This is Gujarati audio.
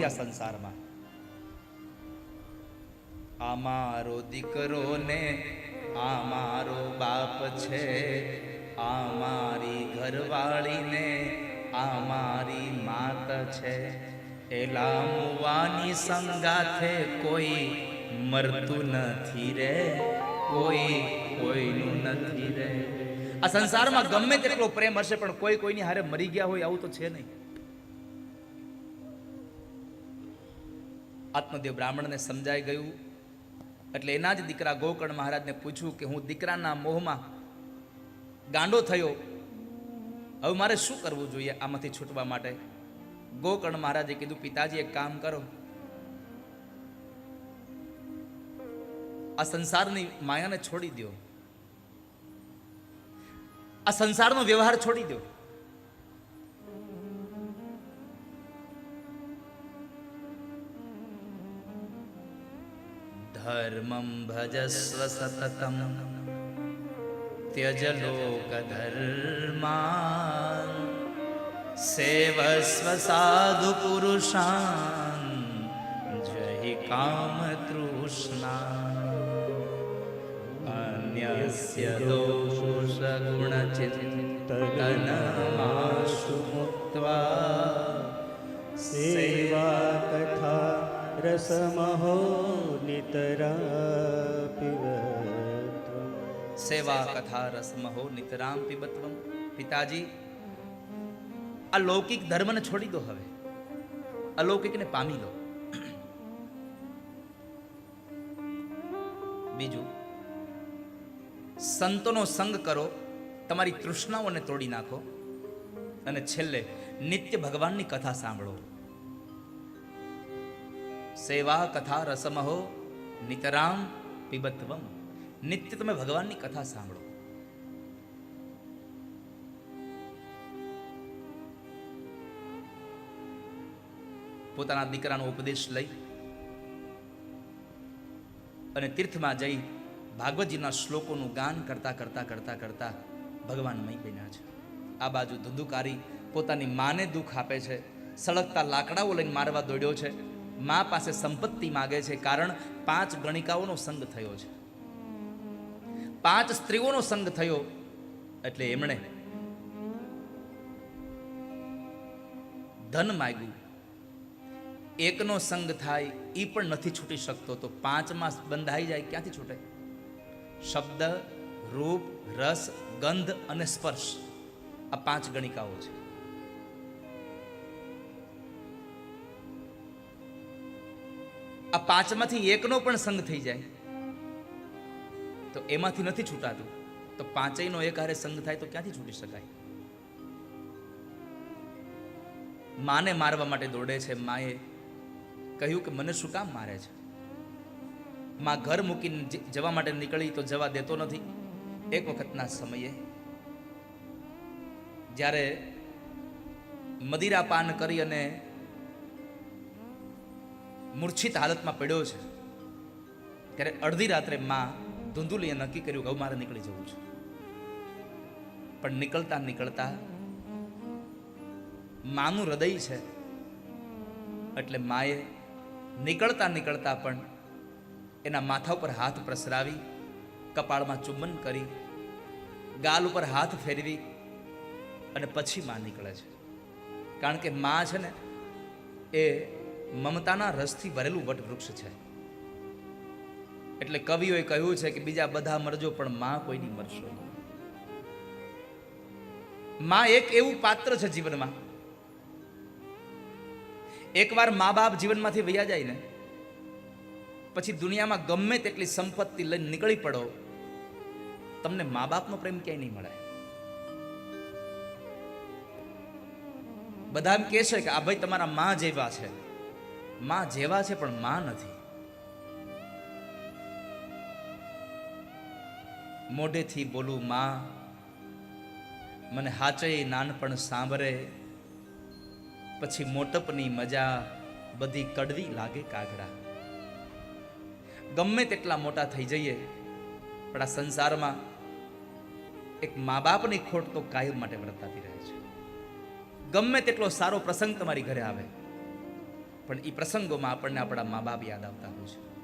નથી આ સંસારમાં. આ મારો દીકરો ને આ મારો બાપ છે, આ મારી ઘરવાળી ને આ મારી માત છે. એલા મુવાની સંગાથે કોઈ મરતું નથી રે, કોઈ કોઈનું નથી રે. આ સંસારમાં ગમે તેટલો પ્રેમ હશે પણ કોઈ કોઈની હારે મરી ગયા હોય આવું તો છે નહીં. આત્મદેવ બ્રાહ્મણને સમજાઈ ગયું એટલે એના જ દીકરા ગોકર્ણ મહારાજને પૂછ્યું કે હું દીકરાના મોહમાં ગાંડો થયો, હવે મારે શું કરવું જોઈએ આમાંથી છૂટવા માટે? ગોકર્ણ મહારાજે કીધું, પિતાજી એક કામ કરો, આ સંસારની માયાને છોડી દો, આ સંસારનો વ્યવહાર છોડી દો. ધર્મં ભજસ્વ સતતમ ત્યજ લોક ધર્માન સેવસ્વ સાધુ પુરુષાન જહિ કામ તૃષ્ણા અન્યસ્ય દોષ ગુણ ચિંતનમાશુ મુક્ત્વા સેવા કથા રસમહો નિતરા પિબત્વમ. સેવા કથા રસમહો નિતરામ પિબત્વમ. પિતાજી, આ લૌકિક ધર્મને છોડી દો, હવે અલૌકિકને પામી લો. બીજું, સંતોનો સંગ કરો, તમારી તૃષ્ણાઓને તોડી નાખો. અને છેલ્લે નિત્ય ભગવાનની કથા સાંભળો. સેવા કથા રસમહો નિતરામ પિબત્વમ. નિત્ય તમે ભગવાનની કથા સાંભળો. પોતાના દીકરાનો ઉપદેશ લઈ અને તીર્થમાં જઈ ભાગવતજીના શ્લોકોનું ગાન કરતા કરતા કરતા કરતા ભગવાનમય બન્યા છે. આ બાજુ ધુંધુકારી પોતાની માને દુઃખ આપે છે, સળગતા લાકડાઓ લઈને મારવા દોડ્યો છે, મા પાસે સંપત્તિ માગે છે, કારણ 5 ગણિકાઓનો સંગ થયો છે, 5 સ્ત્રીઓનો સંગ થયો. એટલે એમણે ધન માગ્યું. એકનો સંગ થાય એ પણ નથી છૂટી શકતો, તો 5માં બંધાઈ જાય, ક્યાંથી છૂટે? શબ્દ, રૂપ, રસ, ગંધ અને સ્પર્શ, આ 5 ગણિકાઓ છે. આ 5માંથી એકનો પણ સંગ થઈ જાય તો એમાંથી નથી છૂટાતું, તો 5યનો એક હારે સંગ થાય તો ક્યાંથી છૂટી શકાય? માને મારવા માટે દોડે છે. માએ કહ્યું કે મને શું કામ મારે છે? માં ઘર મૂકીને જવા માટે નીકળી તો જવા દેતો નથી. એક વખતના સમયે જ્યારે મદિરા પાન કરી અને મૂર્છિત હાલતમાં પડ્યો છે ત્યારે અડધી રાત્રે માં ધૂંધુલીએ નક્કી કર્યું કે મારે નીકળી જવું છે. પણ નીકળતા નીકળતા માનું હૃદય છે એટલે માએ નીકળતા નીકળતા પણ એના માથા ઉપર હાથ પ્રસરાવી, કપાળમાં ચુંબન કરી, ગાલ ઉપર હાથ ફેરવી અને પછી માં નીકળે છે. કારણ કે માં છે ને એ મમતાના રસથી ભરેલું વટવૃક્ષ છે. એટલે કવિઓએ કહ્યું છે કે બીજા બધા મરજો પણ માં કોઈની મરશો નહીં. માં એક એવું પાત્ર છે જીવનમાં, એકવાર મા બાપ જીવનમાંથી વયા જાય ને પછી દુનિયામાં ગમે તેટલી સંપત્તિ લઈને નીકળી પડો, તમને મા બાપનો પ્રેમ ક્યાંય નહીં મળે. બધા એમ કહે છે કે આ ભાઈ તમારા માં જેવા છે. માં જેવા છે પણ માં નથી. મોઢેથી બોલું માં, મને હાચે નાનપણ સાંભળે, પછી મોટપની મજા બધી કડવી લાગે કાગડા. ગમે તેટલા મોટા થઈ જઈએ પણ આ સંસારમાં એક મા બાપની ખોટ તો કાયમ માટે વર્તાતી રહે છે. ગમે તેટલો સારો પ્રસંગ તમારી ઘરે આવે પણ એ પ્રસંગોમાં આપણને આપણા મા બાપ યાદ આવતા હોય છે.